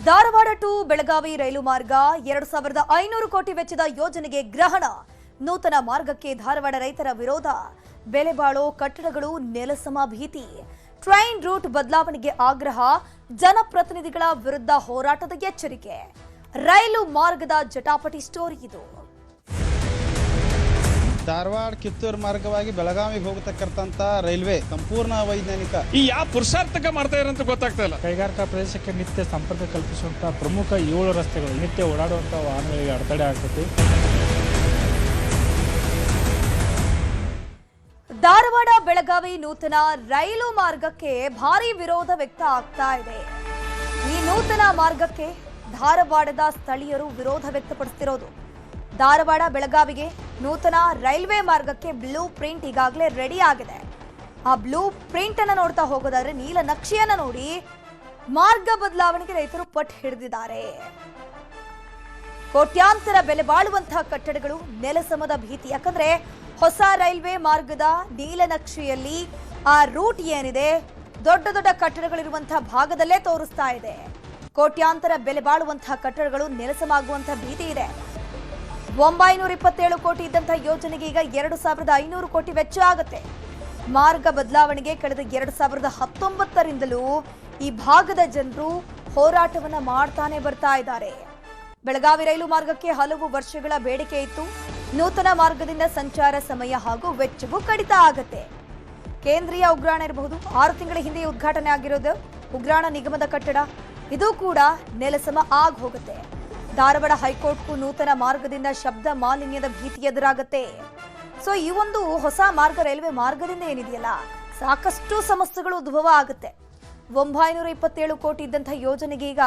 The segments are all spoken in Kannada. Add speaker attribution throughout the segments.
Speaker 1: ಧಾರವಾಡ ಟು ಬೆಳಗಾವಿ ರೈಲು ಮಾರ್ಗ 2500 ಕೋಟಿ ವೆಚ್ಚದ ಯೋಜನೆಗೆ ಗ್ರಹಣ. ನೂತನ ಮಾರ್ಗಕ್ಕೆ ಧಾರವಾಡ ರೈತರ ವಿರೋಧ. ಬೆಲೆ ಬಾಳೋ ಕಟ್ಟಡಗಳು ನೆಲಸಮ ಭೀತಿ. ಟ್ರೈನ್ ರೂಟ್ ಬದಲಾವಣೆಗೆ ಆಗ್ರಹ. ಜನಪ್ರತಿನಿಧಿಗಳ ವಿರುದ್ಧ ಹೋರಾಟದ ಎಚ್ಚರಿಕೆ. ರೈಲು ಮಾರ್ಗದ ಜಟಾಪಟಿ ಸ್ಟೋರಿ ಇದು.
Speaker 2: ಧಾರವಾಡ ಕಿತ್ತೂರು ಮಾರ್ಗವಾಗಿ ಬೆಳಗಾವಿಗೆ ಹೋಗತಕ್ಕಂಥ ರೈಲ್ವೆ ಸಂಪೂರ್ಣ ವೈಜ್ಞಾನಿಕ
Speaker 3: ಯಾವ ಪುರುಷಾರ್ಥಕ ಮಾಡ್ತಾ ಇರಂತ ಗೊತ್ತಾಗ್ತಾ ಇಲ್ಲ.
Speaker 4: ಕೈಗಾರಿಕಾ ಪ್ರದೇಶಕ್ಕೆ ನಿತ್ಯ ಸಂಪರ್ಕ ಕಲ್ಪಿಸುವಂತಹ ಪ್ರಮುಖ 7 ರಸ್ತೆಗಳು ನಿತ್ಯ ಓಡಾಡುವಂತಹ ವಾಹನಗಳಿಗೆ ಅಡೆತಡೆ ಆಗ್ತದೆ.
Speaker 1: ಧಾರವಾಡ ಬೆಳಗಾವಿ ನೂತನ ರೈಲು ಮಾರ್ಗಕ್ಕೆ ಭಾರಿ ವಿರೋಧ ವ್ಯಕ್ತ ಆಗ್ತಾ ಇದೆ. ಈ ನೂತನ ಮಾರ್ಗಕ್ಕೆ ಧಾರವಾಡದ ಸ್ಥಳೀಯರು ವಿರೋಧ ವ್ಯಕ್ತಪಡಿಸುತ್ತಿರೋದು. ಧಾರವಾಡ ಬೆಳಗಾವಿಗೆ ನೂತನ ರೈಲ್ವೆ ಮಾರ್ಗಕ್ಕೆ ಬ್ಲೂ ಪ್ರಿಂಟ್ ಈಗಾಗಲೇ ರೆಡಿ ಆಗಿದೆ. ಆ ಬ್ಲೂ ಪ್ರಿಂಟ್ ಅನ್ನು ನೋಡ್ತಾ ಹೋಗೋದಾದ್ರೆ ನೀಲನಕ್ಷೆಯನ್ನ ನೋಡಿ ಮಾರ್ಗ ಬದಲಾವಣೆಗೆ ರೈತರು ಪಟ್ಟು ಹಿಡಿದಿದ್ದಾರೆ. ಕೋಟ್ಯಾಂತರ ಬೆಲೆ ಬಾಳುವಂತಹ ಕಟ್ಟಡಗಳು ನೆಲಸಮದ ಭೀತಿ. ಯಾಕಂದ್ರೆ ಹೊಸ ರೈಲ್ವೆ ಮಾರ್ಗದ ನೀಲನಕ್ಷೆಯಲ್ಲಿ ಆ ರೂಟ್ ಏನಿದೆ ದೊಡ್ಡ ದೊಡ್ಡ ಕಟ್ಟಡಗಳಿರುವಂತಹ ಭಾಗದಲ್ಲೇ ತೋರಿಸ್ತಾ ಇದೆ. ಕೋಟ್ಯಾಂತರ ಬೆಲೆ ಬಾಳುವಂತಹ ಕಟ್ಟಡಗಳು ನೆಲಸಮಾಗುವಂತಹ ಭೀತಿ ಇದೆ. 927 ಕೋಟಿ ಇದ್ದಂತಹ ಯೋಜನೆಗೆ ಈಗ 2500 ಕೋಟಿ ವೆಚ್ಚ ಆಗುತ್ತೆ. ಮಾರ್ಗ ಬದಲಾವಣೆಗೆ ಕಳೆದ 2019ರಿಂದಲೂ ಈ ಭಾಗದ ಜನರು ಹೋರಾಟವನ್ನ ಮಾಡ್ತಾನೆ ಬರ್ತಾ ಇದ್ದಾರೆ. ಬೆಳಗಾವಿ ರೈಲು ಮಾರ್ಗಕ್ಕೆ ಹಲವು ವರ್ಷಗಳ ಬೇಡಿಕೆ ಇತ್ತು. ನೂತನ ಮಾರ್ಗದಿಂದ ಸಂಚಾರ ಸಮಯ ಹಾಗೂ ವೆಚ್ಚವೂ ಕಡಿತ ಆಗುತ್ತೆ. ಕೇಂದ್ರೀಯ ಉಗ್ರಾಣ ಇರಬಹುದು. 6 ತಿಂಗಳ ಹಿಂದೆ ಉದ್ಘಾಟನೆ ಆಗಿರೋದು ಉಗ್ರಾಣ ನಿಗಮದ ಕಟ್ಟಡ. ಇದು ಕೂಡ ನೆಲಸಮ ಆಗಿ ಹೋಗುತ್ತೆ. ಧಾರವಾಡ ಹೈಕೋರ್ಟ್ಗೂ ನೂತನ ಮಾರ್ಗದಿಂದ ಶಬ್ದ ಮಾಲಿನ್ಯದ ಭೀತಿ ಎದುರಾಗುತ್ತೆ. ಸೊ ಈ ಒಂದು ಹೊಸ ಮಾರ್ಗ ರೈಲ್ವೆ ಮಾರ್ಗದಿಂದ ಏನಿದೆಯಲ್ಲ ಸಾಕಷ್ಟು ಸಮಸ್ಯೆಗಳು ಉದ್ಭವ ಆಗುತ್ತೆ. 927 ಕೋಟಿ ಇದ್ದಂತಹ ಯೋಜನೆಗೆ ಈಗ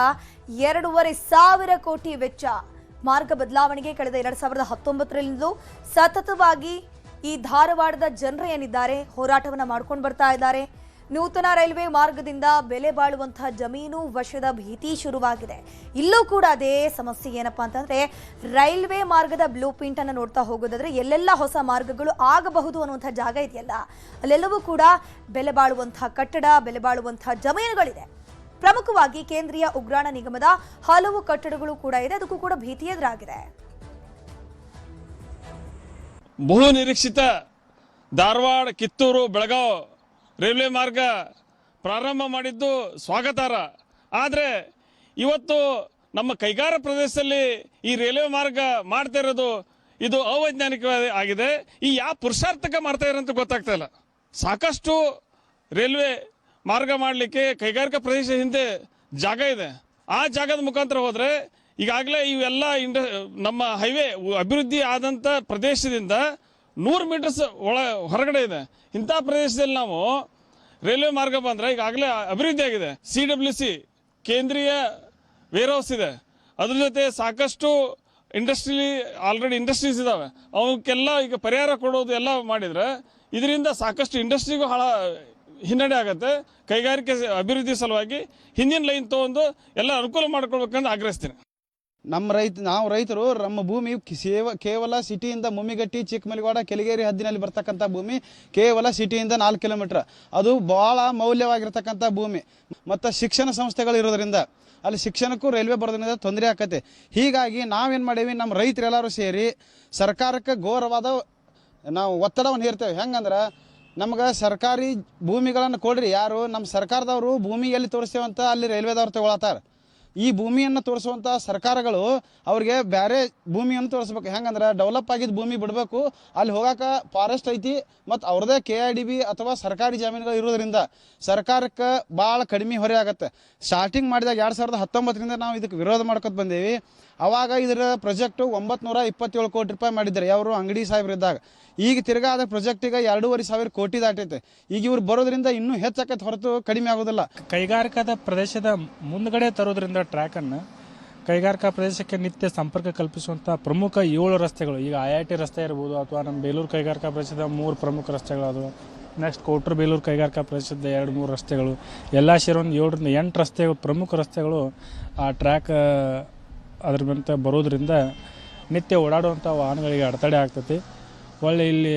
Speaker 1: 2500 ಕೋಟಿ ವೆಚ್ಚ. ಮಾರ್ಗ ಬದಲಾವಣೆಗೆ ಕಳೆದ 2019ರಿಂದಲೂ ಸತತವಾಗಿ ಈ ಧಾರವಾಡದ ಜನರು ಏನಿದ್ದಾರೆ ಹೋರಾಟವನ್ನ ಮಾಡ್ಕೊಂಡು ಬರ್ತಾ ಇದ್ದಾರೆ. ನೂತನ ರೈಲ್ವೆ ಮಾರ್ಗದಿಂದ ಬೆಲೆ ಬಾಳುವಂತಹ ಜಮೀನು ವಶದ ಭೀತಿ ಶುರುವಾಗಿದೆ. ಇಲ್ಲೂ ಕೂಡ ಅದೇ ಸಮಸ್ಯೆ. ಏನಪ್ಪಾ ಅಂತಂದ್ರೆ ರೈಲ್ವೆ ಮಾರ್ಗದ ಬ್ಲೂ ಪ್ರಿಂಟ್ ಅನ್ನು ನೋಡ್ತಾ ಹೋಗೋದಾದ್ರೆ ಎಲ್ಲೆಲ್ಲ ಹೊಸ ಮಾರ್ಗಗಳು ಆಗಬಹುದು ಅನ್ನುವಂತಹ ಜಾಗ ಇದೆಯಲ್ಲ ಅಲ್ಲೆಲ್ಲವೂ ಕೂಡ ಬೆಲೆ ಬಾಳುವಂತಹ ಕಟ್ಟಡ, ಬೆಲೆ ಬಾಳುವಂತಹ ಜಮೀನುಗಳಿದೆ. ಪ್ರಮುಖವಾಗಿ ಕೇಂದ್ರೀಯ ಉಗ್ರಾಣ ನಿಗಮದ ಹಲವು ಕಟ್ಟಡಗಳು ಕೂಡ ಇದೆ. ಅದಕ್ಕೂ ಕೂಡ ಭೀತಿ ಎದುರಾಗಿದೆ.
Speaker 3: ಬಹು ನಿರೀಕ್ಷಿತ ಧಾರವಾಡ ಕಿತ್ತೂರು ಬೆಳಗಾವಿ ರೈಲ್ವೆ ಮಾರ್ಗ ಪ್ರಾರಂಭ ಮಾಡಿದ್ದು ಸ್ವಾಗತಾರ್ಹ. ಆದರೆ ಇವತ್ತು ನಮ್ಮ ಕೈಗಾರಿಕಾ ಪ್ರದೇಶದಲ್ಲಿ ಈ ರೈಲ್ವೆ ಮಾರ್ಗ ಮಾಡ್ತಾ ಇರೋದು ಇದು ಅವೈಜ್ಞಾನಿಕ ಆಗಿದೆ. ಈ ಯಾವ ಪುರುಷಾರ್ಥಕ ಮಾಡ್ತಾ ಇರೋಂತ ಗೊತ್ತಾಗ್ತಾ ಇಲ್ಲ. ಸಾಕಷ್ಟು ರೈಲ್ವೆ ಮಾರ್ಗ ಮಾಡಲಿಕ್ಕೆ ಕೈಗಾರಿಕಾ ಪ್ರದೇಶ ಹಿಂದೆ ಜಾಗ ಇದೆ. ಆ ಜಾಗದ ಮುಖಾಂತರ ಹೋದರೆ ಈಗಾಗಲೇ ಇವೆಲ್ಲ ನಮ್ಮ ಹೈವೇ ಅಭಿವೃದ್ಧಿ ಆದಂಥ ಪ್ರದೇಶದಿಂದ 100 ಮೀಟರ್ಸ್ ಹೊರಗಡೆ ಇದೆ. ಇಂಥ ಪ್ರದೇಶದಲ್ಲಿ ನಾವು ರೈಲ್ವೆ ಮಾರ್ಗ ಬಂದರೆ ಈಗಾಗಲೇ ಅಭಿವೃದ್ಧಿ ಆಗಿದೆ. CWC ಕೇಂದ್ರೀಯ ವೇರ್ ಹೌಸ್ ಇದೆ. ಅದ್ರ ಜೊತೆ ಸಾಕಷ್ಟು ಆಲ್ರೆಡಿ ಇಂಡಸ್ಟ್ರೀಸ್ ಇದಾವೆ. ಅವಕ್ಕೆಲ್ಲ ಈಗ ಪರಿಹಾರ ಕೊಡೋದು ಎಲ್ಲ ಮಾಡಿದರೆ ಇದರಿಂದ ಸಾಕಷ್ಟು ಇಂಡಸ್ಟ್ರಿಗೂ ಹಿನ್ನಡೆ ಆಗುತ್ತೆ. ಕೈಗಾರಿಕೆ ಅಭಿವೃದ್ಧಿ ಸಲುವಾಗಿ ಹಿಂದಿನ ಲೈನ್ ತೊಗೊಂಡು ಎಲ್ಲ ಅನುಕೂಲ ಮಾಡ್ಕೊಳ್ಬೇಕಂತ ಆಗ್ರಹಿಸ್ತೀನಿ.
Speaker 2: ನಾವು ರೈತರು ನಮ್ಮ ಭೂಮಿ ಕೇವಲ ಸಿಟಿಯಿಂದ ಮುಮ್ಮಿಗಟ್ಟಿ, ಚಿಕ್ಕಮಲಿಗೌಡ, ಕೆಲಿಗೇರಿ ಹದ್ದಿನಲ್ಲಿ ಬರ್ತಕ್ಕಂಥ ಭೂಮಿ ಕೇವಲ ಸಿಟಿಯಿಂದ 4 ಕಿಲೋಮೀಟರ್. ಅದು ಭಾಳ ಮೌಲ್ಯವಾಗಿರ್ತಕ್ಕಂಥ ಭೂಮಿ. ಮತ್ತು ಶಿಕ್ಷಣ ಸಂಸ್ಥೆಗಳು ಇರೋದ್ರಿಂದ ಅಲ್ಲಿ ಶಿಕ್ಷಣಕ್ಕೂ ರೈಲ್ವೆ ಬರೋದ್ರಿಂದ ತೊಂದರೆ ಆಕತೆ. ಹೀಗಾಗಿ ನಾವೇನು ಮಾಡೀವಿ, ನಮ್ಮ ರೈತರೆಲ್ಲರೂ ಸೇರಿ ಸರ್ಕಾರಕ್ಕೆ ಘೋರವಾದ ನಾವು ಒತ್ತಡವನ್ನು ಹೇರ್ತೇವೆ. ಹೆಂಗಂದ್ರೆ ನಮ್ಗೆ ಸರ್ಕಾರಿ ಭೂಮಿಗಳನ್ನು ಕೊಡ್ರಿ. ಯಾರು ನಮ್ಮ ಸರ್ಕಾರದವರು ಭೂಮಿ ಎಲ್ಲಿ ತೋರಿಸ್ತೇವಂತ ಅಲ್ಲಿ ರೈಲ್ವೆದವ್ರು ತಗೊಳತ್ತಾರೆ. ಈ ಭೂಮಿಯನ್ನು ತೋರಿಸುವಂಥ ಸರ್ಕಾರಗಳು ಅವ್ರಿಗೆ ಬೇರೆ ಭೂಮಿಯನ್ನು ತೋರಿಸ್ಬೇಕು. ಹೆಂಗಂದ್ರೆ ಡೆವಲಪ್ ಆಗಿದ್ದ ಭೂಮಿ ಬಿಡಬೇಕು. ಅಲ್ಲಿ ಹೋಗಾಕ ಫಾರೆಸ್ಟ್ ಐತಿ ಮತ್ತು ಅವ್ರದ್ದೇ KIDB ಅಥವಾ ಸರ್ಕಾರಿ ಜಮೀನುಗಳು ಇರೋದ್ರಿಂದ ಸರ್ಕಾರಕ್ಕೆ ಭಾಳ ಕಡಿಮೆ ಹೊರೆ ಆಗುತ್ತೆ. ಸ್ಟಾರ್ಟಿಂಗ್ ಮಾಡಿದಾಗ 2019ರಿಂದ ನಾವು ಇದಕ್ಕೆ ವಿರೋಧ ಮಾಡ್ಕೊತ ಬಂದೇವಿ. ಆವಾಗ ಇದರ ಪ್ರಾಜೆಕ್ಟು 927 ಕೋಟಿ ರೂಪಾಯಿ ಮಾಡಿದ್ದಾರೆ ಅವರು ಅಂಗಡಿ ಸಾಹೇಬರಿದ್ದಾಗ. ಈಗ ತಿರ್ಗಾ ಅದ ಪ್ರಾಜೆಕ್ಟಿಗೆ 2500 ಕೋಟಿ ದಾಟೈತೆ. ಈಗ ಇವ್ರು ಬರೋದ್ರಿಂದ ಇನ್ನೂ ಹೆಚ್ಚಾಕೈತೆ ಹೊರತು ಕಡಿಮೆ ಆಗೋದಿಲ್ಲ.
Speaker 4: ಕೈಗಾರಿಕಾದ ಪ್ರದೇಶದ ಮುಂದ್ಗಡೆ ತರೋದ್ರಿಂದ ಟ್ರ್ಯಾಕನ್ನು ಕೈಗಾರಿಕಾ ಪ್ರದೇಶಕ್ಕೆ ನಿತ್ಯ ಸಂಪರ್ಕ ಕಲ್ಪಿಸುವಂತಹ ಪ್ರಮುಖ 7 ರಸ್ತೆಗಳು, ಈಗ IIT ರಸ್ತೆ ಇರ್ಬೋದು ಅಥವಾ ನಮ್ಮ ಬೇಲೂರು ಕೈಗಾರಿಕಾ ಪ್ರದೇಶದ 3 ಪ್ರಮುಖ ರಸ್ತೆಗಳು, ಅದು ನೆಕ್ಸ್ಟ್ ಕೋಟ್ರ ಬೇಲೂರು ಕೈಗಾರಿಕಾ ಪ್ರದೇಶದ 2-3 ರಸ್ತೆಗಳು, ಎಲ್ಲ ಸೇರಿ ಒಂದು 7ರಿಂದ 8 ರಸ್ತೆಗಳು, ಪ್ರಮುಖ ರಸ್ತೆಗಳು ಆ ಟ್ರ್ಯಾಕ್ ಅದ್ರ ಮೇಲೆ ಬರೋದ್ರಿಂದ ನಿತ್ಯ ಓಡಾಡುವಂಥ ವಾಹನಗಳಿಗೆ ಅಡೆತಡೆ ಆಗ್ತೈತಿ. ಒಳ್ಳೆ ಇಲ್ಲಿ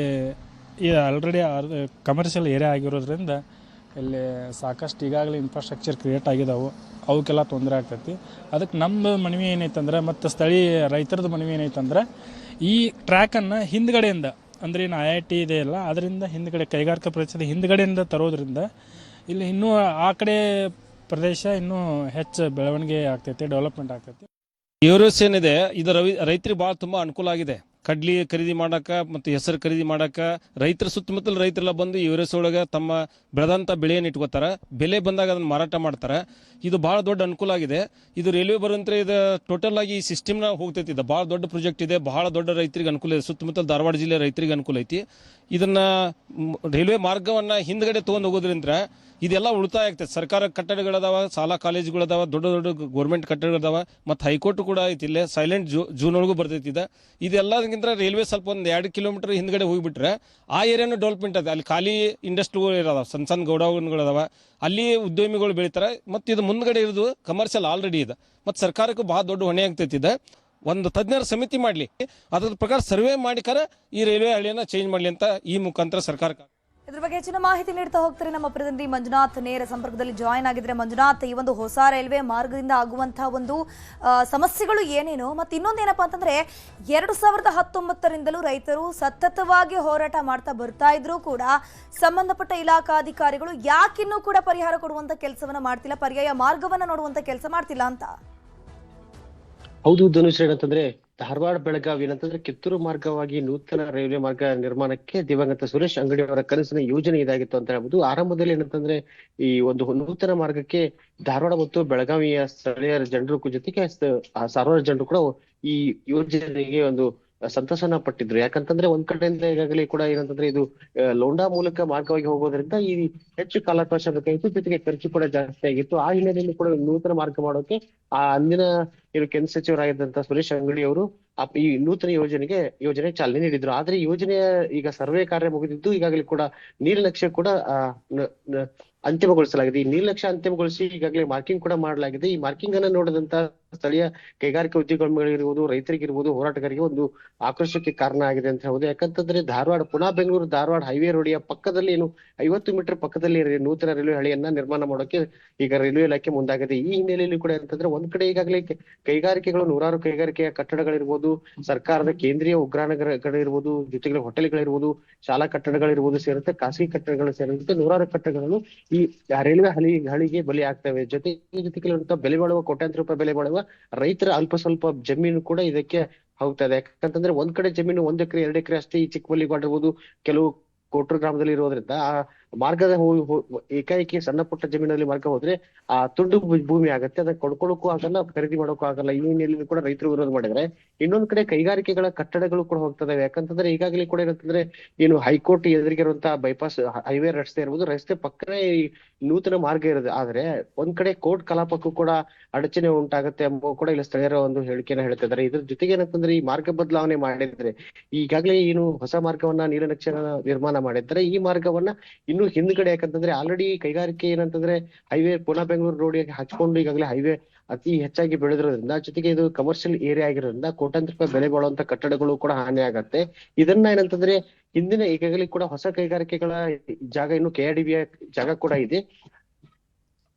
Speaker 4: ಆಲ್ರೆಡಿ ಕಮರ್ಷಿಯಲ್ ಏರಿಯಾ ಆಗಿರೋದ್ರಿಂದ ಇಲ್ಲಿ ಸಾಕಷ್ಟು ಈಗಾಗಲೇ ಇನ್ಫ್ರಾಸ್ಟ್ರಕ್ಚರ್ ಕ್ರಿಯೇಟ್ ಆಗಿದಾವೆ, ಅವಕ್ಕೆಲ್ಲ ತೊಂದರೆ ಆಗ್ತೈತಿ. ಅದಕ್ಕೆ ನಮ್ಮ ಮನವಿ ಏನೈತಂದ್ರೆ ಮತ್ತು ಸ್ಥಳೀಯ ರೈತರದ್ದು ಮನವಿ ಏನೈತಂದ್ರೆ ಈ ಟ್ರ್ಯಾಕನ್ನು ಹಿಂದ್ಗಡೆಯಿಂದ ಅಂದರೆ ಏನು IIT ಇದೆ ಅಲ್ಲ ಅದರಿಂದ ಹಿಂದ್ಗಡೆ ಕೈಗಾರಿಕಾ ಪ್ರದೇಶದ ಹಿಂದ್ಗಡೆಯಿಂದ ತರೋದ್ರಿಂದ ಇಲ್ಲಿ ಇನ್ನೂ ಆ ಕಡೆ ಪ್ರದೇಶ ಇನ್ನೂ ಹೆಚ್ಚು ಬೆಳವಣಿಗೆ ಆಗ್ತೈತಿ, ಡೆವಲಪ್ಮೆಂಟ್ ಆಗ್ತೈತಿ.
Speaker 3: ಯೂರೋಸ್ ಏನಿದೆ ಇದು ರೈತರಿಗೆ ಭಾಳ ತುಂಬ ಅನುಕೂಲ ಆಗಿದೆ. ಕಡ್ಲಿ ಖರೀದಿ ಮಾಡಕ್ಕೆ ಮತ್ತು ಹೆಸರು ಖರೀದಿ ಮಾಡಕ್ಕೆ ರೈತರ ಸುತ್ತಮುತ್ತಲ ರೈತರೆಲ್ಲ ಬಂದು ಯೂರೋಸ್ ಒಳಗೆ ತಮ್ಮ ಬೆಳೆದಂಥ ಬೆಳೆಯನ್ನು ಇಟ್ಕೋತಾರೆ, ಬೆಲೆ ಬಂದಾಗ ಅದನ್ನು ಮಾರಾಟ ಮಾಡ್ತಾರೆ. ಇದು ಭಾಳ ದೊಡ್ಡ ಅನುಕೂಲ ಆಗಿದೆ. ಇದು ರೈಲ್ವೆ ಬರುವಂದ್ರೆ ಇದು ಟೋಟಲ್ ಆಗಿ ಈ ಸಿಸ್ಟಮ್ನ ಹೋಗ್ತೈತಿ. ಇದು ಭಾಳ ದೊಡ್ಡ ಪ್ರಾಜೆಕ್ಟ್ ಇದೆ, ಭಾಳ ದೊಡ್ಡ ರೈತರಿಗೆ ಅನುಕೂಲ ಇದೆ. ಸುತ್ತಮುತ್ತಲ ಧಾರವಾಡ ಜಿಲ್ಲೆ ರೈತರಿಗೆ ಅನುಕೂಲ ಐತಿ. ಇದನ್ನ ರೈಲ್ವೆ ಮಾರ್ಗವನ್ನು ಹಿಂದ್ಗಡೆ ತೊಗೊಂಡು ಹೋಗೋದ್ರಿಂದ ಇದೆಲ್ಲ ಉಳಿತಾಯ ಆಗ್ತದೆ. ಸರ್ಕಾರ ಕಟ್ಟಡಗಳದಾವ, ಶಾಲಾ ಕಾಲೇಜುಗಳದಾವ, ದೊಡ್ಡ ದೊಡ್ಡ ಗೌರ್ಮೆಂಟ್ ಕಟ್ಟಡಗಳದಾವ, ಮತ್ತು ಹೈಕೋರ್ಟ್ ಕೂಡ ಐತಿ. ಇಲ್ಲೇ ಸೈಲೆಂಟ್ ಜೂನ್ ಒಳಗೂ ಬರ್ತೈತಿ. ಇದೆಲ್ಲದಕ್ಕಿಂತ ರೈಲ್ವೆ ಸ್ವಲ್ಪ ಒಂದು 2 ಕಿಲೋಮೀಟರ್ ಹಿಂದ್ಗಡೆ ಹೋಗಿಬಿಟ್ರೆ ಆ ಏರಿಯಾನು ಡೆವಲಪ್ಮೆಂಟ್ ಇದೆ. ಅಲ್ಲಿ ಖಾಲಿ ಇಂಡಸ್ಟ್ರಿಗಳು ಇರೋದಾವ, ಸಣ್ಣ ಸಣ್ಣ ಗೌಡಾವನ್ಗಳದಾವ, ಅಲ್ಲಿ ಉದ್ಯಮಿಗಳು ಬೆಳಿತಾರೆ. ಮತ್ತು ಇದು ಮುಂದ್ಗಡೆ ಇರೋದು ಕಮರ್ಷಿಯಲ್ ಆಲ್ರೆಡಿ ಇದೆ. ಮತ್ತು ಸರ್ಕಾರಕ್ಕೂ ಭಾಳ ದೊಡ್ಡ ಹೊಣೆ ಆಗ್ತೈತಿದೆ. ಒಂದು ತಜ್ಞರ ಸಮಿತಿ ಮಾಡಲಿ, ಅದ್ರ ಪ್ರಕಾರ ಸರ್ವೆ ಮಾಡಿಕರ ಈ ರೈಲ್ವೆ ಹಳಿಯನ್ನು ಚೇಂಜ್ ಮಾಡಲಿ ಅಂತ ಈ ಮುಖಾಂತರ ಸರ್ಕಾರಕ್ಕೆ.
Speaker 1: ಇದ್ರ ಬಗ್ಗೆ ಹೆಚ್ಚಿನ ಮಾಹಿತಿ ನೀಡ್ತಾ ಹೋಗ್ತಾರೆ ನಮ್ಮ ಪ್ರತಿನಿಧಿ ಮಂಜುನಾಥ್ ನೇರ ಸಂಪರ್ಕದಲ್ಲಿ ಜಾಯಿನ್ ಆಗಿದ್ರೆ. ಮಂಜುನಾಥ್, ಈ ಒಂದು ಹೊಸ ರೈಲ್ವೆ ಮಾರ್ಗದಿಂದ ಆಗುವಂತಹ ಒಂದು ಸಮಸ್ಯೆಗಳು ಏನೇನು, ಮತ್ತು ಇನ್ನೊಂದೇನಪ್ಪ ಅಂತಂದ್ರೆ 2019ರಿಂದಲೂ ರೈತರು ಸತತವಾಗಿ ಹೋರಾಟ ಮಾಡ್ತಾ ಬರ್ತಾ ಇದ್ರೂ ಕೂಡ ಸಂಬಂಧಪಟ್ಟ ಇಲಾಖಾಧಿಕಾರಿಗಳು ಯಾಕಿನ್ನೂ ಕೂಡ ಪರಿಹಾರ ಕೊಡುವಂತ ಕೆಲಸವನ್ನ ಮಾಡ್ತಿಲ್ಲ, ಪರ್ಯಾಯ ಮಾರ್ಗವನ್ನ ನೋಡುವಂತ ಕೆಲಸ ಮಾಡ್ತಿಲ್ಲ ಅಂತ?
Speaker 5: ಹೌದು ಧನುಷ್, ಏನಂತಂದ್ರೆ ಧಾರವಾಡ ಬೆಳಗಾವಿ ಏನಂತಂದ್ರೆ ಕಿತ್ತೂರು ಮಾರ್ಗವಾಗಿ ನೂತನ ರೈಲ್ವೆ ಮಾರ್ಗ ನಿರ್ಮಾಣಕ್ಕೆ ದಿವಂಗತ ಸುರೇಶ್ ಅಂಗಡಿ ಅವರ ಕನಸಿನ ಯೋಜನೆ ಇದಾಗಿತ್ತು ಅಂತ ಹೇಳ್ಬೋದು. ಆರಂಭದಲ್ಲಿ ಏನಂತಂದ್ರೆ ಈ ಒಂದು ನೂತನ ಮಾರ್ಗಕ್ಕೆ ಧಾರವಾಡ ಮತ್ತು ಬೆಳಗಾವಿಯ ಸ್ಥಳೀಯ ಜನರು ಜೊತೆಗೆ ಸಾರ್ವಜನಿಕ ಜನರು ಕೂಡ ಈ ಯೋಜನೆಗೆ ಒಂದು ಸಂತಸನ ಪಟ್ಟಿದ್ರು. ಯಾಕಂತಂದ್ರೆ ಒಂದ್ ಕಡೆಯಿಂದ ಈಗಾಗಲೇ ಕೂಡ ಏನಂತಂದ್ರೆ ಇದು ಲೋಂಡಾ ಮೂಲಕ ಮಾರ್ಗವಾಗಿ ಹೋಗೋದ್ರಿಂದ ಈ ಹೆಚ್ಚು ಕಾಲಾವಕಾಶ ಬೇಕಾಗಿತ್ತು, ಜೊತೆಗೆ ಖರ್ಚು ಕೂಡ ಜಾಸ್ತಿ ಆಗಿತ್ತು. ಆ ಹಿನ್ನೆಲೆಯಲ್ಲಿ ಕೂಡ ನೂತನ ಮಾರ್ಗ ಮಾಡೋಕೆ ಆ ಅಂದಿನ ಕೇಂದ್ರ ಸಚಿವರಾಗಿದ್ದಂತ ಸುರೇಶ್ ಅಂಗಡಿ ಅವರು ಈ ನೂತನ ಯೋಜನೆ ಚಾಲನೆ ನೀಡಿದ್ರು. ಆದ್ರೆ ಈ ಯೋಜನೆಯ ಈಗ ಸರ್ವೆ ಕಾರ್ಯ ಮುಗಿದಿದ್ದು, ಈಗಾಗಲೇ ಕೂಡ ನೀಲನಕ್ಷೆ ಕೂಡ ಅಂತಿಮಗೊಳಿಸಲಾಗಿದೆ. ಈ ನೀಲನಕ್ಷೆ ಅಂತಿಮಗೊಳಿಸಿ ಈಗಾಗಲೇ ಮಾರ್ಕಿಂಗ್ ಕೂಡ ಮಾಡಲಾಗಿದೆ. ಈ ಮಾರ್ಕಿಂಗ್ ಅನ್ನ ನೋಡಿದಂತ ಸ್ಥಳೀಯ ಕೈಗಾರಿಕಾ ಉದ್ಯೋಗಿಗಳಿರ್ಬೋದು, ರೈತರಿಗಿರ್ಬೋದು, ಹೋರಾಟಗಾರರಿಗೆ ಒಂದು ಆಕ್ರೋಶಕ್ಕೆ ಕಾರಣ ಆಗಿದೆ ಅಂತ ಹೇಳ್ಬೋದು. ಯಾಕಂತಂದ್ರೆ ಪುನಾ ಬೆಂಗಳೂರು ಧಾರವಾಡ ಹೈವೇ ರೋಡಿಯ ಪಕ್ಕದಲ್ಲಿ 50 ಮೀಟರ್ ಪಕ್ಕದಲ್ಲಿ ನೂತನ ರೈಲ್ವೆ ಹಳಿಯನ್ನ ನಿರ್ಮಾಣ ಮಾಡೋಕೆ ಈಗ ರೈಲ್ವೆ ಇಲಾಖೆ ಮುಂದಾಗಿದೆ. ಈ ಹಿನ್ನೆಲೆಯಲ್ಲಿ ಕೂಡ ಅಂತಂದ್ರೆ ಒಂದ್ ಕಡೆ ಈಗಾಗಲೇ ಕೈಗಾರಿಕೆಗಳು, ನೂರಾರು ಕೈಗಾರಿಕೆಯ ಕಟ್ಟಡಗಳಿರ್ಬೋದು, ಸರ್ಕಾರದ ಕೇಂದ್ರೀಯ ಉಗ್ರಾಣಗಳಿರ್ಬೋದು, ಜೊತೆಗೆ ಹೋಟೆಲ್ಗಳಿರ್ಬೋದು, ಶಾಲಾ ಕಟ್ಟಡಗಳಿರ್ಬೋದು ಸೇರುತ್ತೆ, ಖಾಸಗಿ ಕಟ್ಟಡಗಳು ಸೇರಿದಂತೆ ನೂರಾರು ಕಟ್ಟಡಗಳು ಈ ರೈಲ್ವೆ ಹಳಿಗೆ ಬಲಿ ಆಗ್ತವೆ. ಜೊತೆಗೆ ಬೆಲೆ ಬಾಳುವ ಕೋಟ್ಯಾಂತರ ರೂಪಾಯಿ ಬೆಲೆ ಬಾಳುವ ರೈತರ ಅಲ್ಪ ಸ್ವಲ್ಪ ಜಮೀನು ಕೂಡ ಇದಕ್ಕೆ ಹೋಗ್ತದೆ. ಯಾಕಂತಂದ್ರೆ ಒಂದ್ ಕಡೆ ಜಮೀನು 1 ಎಕರೆ 2 ಎಕರೆ ಅಷ್ಟೇ ಈ ಚಿಕ್ಕಮಲ್ಲಿಗೆ ಆಗಿರ್ಬೋದು, ಕೆಲವು ಕೋಟೂರು ಗ್ರಾಮದಲ್ಲಿ ಇರೋದ್ರಿಂದ ಆ ಮಾರ್ಗದ ಏಕಾಏಕಿ ಸಣ್ಣ ಪುಟ್ಟ ಜಮೀನಲ್ಲಿ ಮಾರ್ಗ ಹೋದ್ರೆ ಆ ತುಂಡು ಭೂಮಿ ಆಗತ್ತೆ, ಅದನ್ನ ಕೊಂಡ್ಕೊಳ್ಳೋಕ್ಕೂ ಆಗಲ್ಲ, ಖರೀದಿ ಮಾಡೋಕ್ಕೂ ಆಗಲ್ಲ. ಈ ಹಿನ್ನೆಲೆಯಲ್ಲಿ ಕೂಡ ರೈತರು ವಿರೋಧ ಮಾಡಿದ್ರೆ ಇನ್ನೊಂದ್ ಕಡೆ ಕೈಗಾರಿಕೆಗಳ ಕಟ್ಟಡಗಳು ಕೂಡ ಹೋಗ್ತದೆ. ಯಾಕಂತಂದ್ರೆ ಈಗಾಗಲೇ ಕೂಡ ಏನಂತಂದ್ರೆ ಹೈಕೋರ್ಟ್ ಎದುರಿಗಿರುವಂತಹ ಬೈಪಾಸ್ ಹೈವೇ ರಸ್ತೆ ಇರ್ಬೋದು, ರಸ್ತೆ ಪಕ್ಕನೇ ಈ ನೂತನ ಮಾರ್ಗ ಇರೋದು. ಆದ್ರೆ ಒಂದ್ ಕಡೆ ಕೋರ್ಟ್ ಕಲಾಪಕ್ಕೂ ಕೂಡ ಅಡಚಣೆ ಉಂಟಾಗತ್ತೆ ಎಂಬ ಕೂಡ ಇಲ್ಲಿ ಸ್ಥಳೀಯರ ಒಂದು ಹೇಳಿಕೆನ ಹೇಳ್ತಿದ್ದಾರೆ. ಇದ್ರ ಜೊತೆಗೆ ಏನಂತಂದ್ರೆ ಈ ಮಾರ್ಗ ಬದಲಾವಣೆ ಮಾಡಿದ್ರೆ ಈಗಾಗಲೇ ಹೊಸ ಮಾರ್ಗವನ್ನ ನೀಲನಕ್ಷೆ ನಿರ್ಮಾಣ ಮಾಡಿದ್ರೆ ಈ ಮಾರ್ಗವನ್ನ ಇನ್ನು ಹಿಂದ್ಗಡೆ, ಯಾಕಂತಂದ್ರೆ ಆಲ್ರೆಡಿ ಕೈಗಾರಿಕೆ ಏನಂತಂದ್ರೆ ಹೈವೇ ಪುನಾ ಬೆಂಗಳೂರು ರೋಡಿಗೆ ಹಚ್ಕೊಂಡು ಈಗಾಗಲೇ ಹೈವೇ ಅತಿ ಹೆಚ್ಚಾಗಿ ಬೆಳೆದಿರೋದ್ರಿಂದ, ಜೊತೆಗೆ ಇದು ಕಮರ್ಷಿಯಲ್ ಏರಿಯಾ ಆಗಿರೋದ್ರಿಂದ ಕೋಟ್ಯಾಂತರ ರೂಪಾಯಿ ಬೆಲೆ ಬಾಳುವಂತ ಕಟ್ಟಡಗಳು ಕೂಡ ಹಾನಿ ಆಗತ್ತೆ. ಇದನ್ನ ಏನಂತಂದ್ರೆ ಹಿಂದಿನ ಈಗಾಗಲೇ ಕೂಡ ಹೊಸ ಕೈಗಾರಿಕೆಗಳ ಜಾಗ ಇನ್ನು KIDB ಜಾಗ ಕೂಡ ಇದೆ.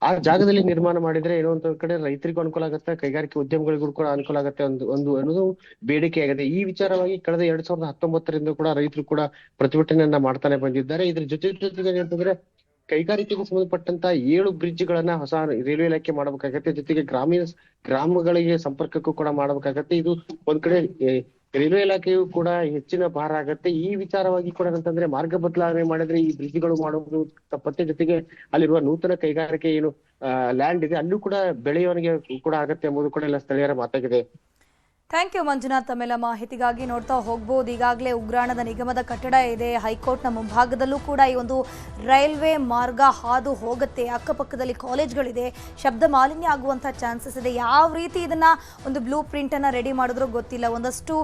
Speaker 5: ಆ ಜಾಗದಲ್ಲಿ ನಿರ್ಮಾಣ ಮಾಡಿದ್ರೆ ಏನೋ ಒಂದ್ ಕಡೆ ರೈತರಿಗೂ ಅನುಕೂಲ ಆಗುತ್ತೆ, ಕೈಗಾರಿಕೆ ಉದ್ಯಮಗಳಿಗೂ ಕೂಡ ಅನುಕೂಲ ಆಗುತ್ತೆ ಒಂದು ಅನ್ನೋದು ಬೇಡಿಕೆ ಆಗಿದೆ. ಈ ವಿಚಾರವಾಗಿ ಕಳೆದ 2019ರಿಂದ ಕೂಡ ರೈತರು ಕೂಡ ಪ್ರತಿಭಟನೆಯನ್ನ ಮಾಡ್ತಾನೆ ಬಂದಿದ್ದಾರೆ. ಇದ್ರ ಜೊತೆಗೆ ಏನಂತಂದ್ರೆ ಕೈಗಾರಿಕೆಗೆ ಸಂಬಂಧಪಟ್ಟಂತ 7 ಬ್ರಿಡ್ಜ್ ಗಳನ್ನ ಹೊಸ ರೈಲ್ವೆ ಇಲಾಖೆ ಮಾಡಬೇಕಾಗತ್ತೆ, ಜೊತೆಗೆ ಗ್ರಾಮಗಳಿಗೆ ಸಂಪರ್ಕಕ್ಕೂ ಕೂಡ ಮಾಡಬೇಕಾಗತ್ತೆ. ಇದು ಒಂದ್ ಕಡೆ ರೈಲ್ವೆ ಇಲಾಖೆಯು ಕೂಡ ಹೆಚ್ಚಿನ ಭಾರ ಆಗತ್ತೆ. ಈ ವಿಚಾರವಾಗಿ ಕೂಡ ಏನಂತಂದ್ರೆ ಮಾರ್ಗ ಬದಲಾವಣೆ ಮಾಡಿದ್ರೆ ಈ ಬ್ರಿಡ್ಜ್ಗಳು ಮಾಡೋದು ತಪ್ಪತ್ತೆ, ಜೊತೆಗೆ ಅಲ್ಲಿರುವ ನೂತನ ಕೈಗಾರಿಕೆ ಲ್ಯಾಂಡ್ ಇದೆ ಅಲ್ಲೂ ಕೂಡ ಬೆಳೆಯುವವನಿಗೆ ಕೂಡ ಆಗತ್ತೆ ಎಂಬುದು ಕೂಡ ಎಲ್ಲ ಸ್ಥಳೀಯರ ಮಾತಾಗಿದೆ.
Speaker 1: ಥ್ಯಾಂಕ್ ಯು ಮಂಜುನಾಥ್, ತಮ್ಮೆಲ್ಲ ಮಾಹಿತಿಗಾಗಿ. ನೋಡ್ತಾ ಹೋಗ್ಬೋದು, ಈಗಾಗಲೇ ಉಗ್ರಾಣದ ನಿಗಮದ ಕಟ್ಟಡ ಇದೆ, ಹೈಕೋರ್ಟ್ನ ಮುಂಭಾಗದಲ್ಲೂ ಕೂಡ ಈ ಒಂದು ರೈಲ್ವೆ ಮಾರ್ಗ ಹಾದು ಹೋಗುತ್ತೆ, ಅಕ್ಕಪಕ್ಕದಲ್ಲಿ ಕಾಲೇಜ್ಗಳಿದೆ, ಶಬ್ದ ಮಾಲಿನ್ಯ ಆಗುವಂಥ ಚಾನ್ಸಸ್ ಇದೆ. ಯಾವ ರೀತಿ ಇದನ್ನು ಒಂದು ಬ್ಲೂ ಪ್ರಿಂಟನ್ನು ರೆಡಿ ಮಾಡಿದ್ರೂ ಗೊತ್ತಿಲ್ಲ. ಒಂದಷ್ಟು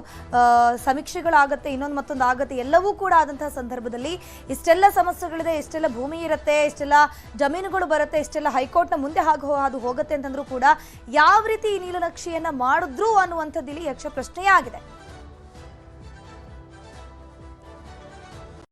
Speaker 1: ಸಮೀಕ್ಷೆಗಳಾಗತ್ತೆ, ಇನ್ನೊಂದು ಮತ್ತೊಂದು ಆಗುತ್ತೆ, ಎಲ್ಲವೂ ಕೂಡ ಆದಂತಹ ಸಂದರ್ಭದಲ್ಲಿ ಇಷ್ಟೆಲ್ಲ ಸಮಸ್ಯೆಗಳಿದೆ, ಇಷ್ಟೆಲ್ಲ ಭೂಮಿ ಇರುತ್ತೆ, ಇಷ್ಟೆಲ್ಲ ಜಮೀನುಗಳು ಬರುತ್ತೆ, ಇಷ್ಟೆಲ್ಲ ಹೈಕೋರ್ಟ್ನ ಮುಂದೆ ಹಾದು ಹೋಗುತ್ತೆ ಅಂತಂದ್ರೂ ಕೂಡ ಯಾವ ರೀತಿ ಈ ನೀಲನಕ್ಷೆಯನ್ನು ಮಾಡಿದ್ರು ಅನ್ನುವಂಥದ್ದು ಯಕ್ಷ ಪ್ರಶ್ನೆಯಾಗಿದೆ.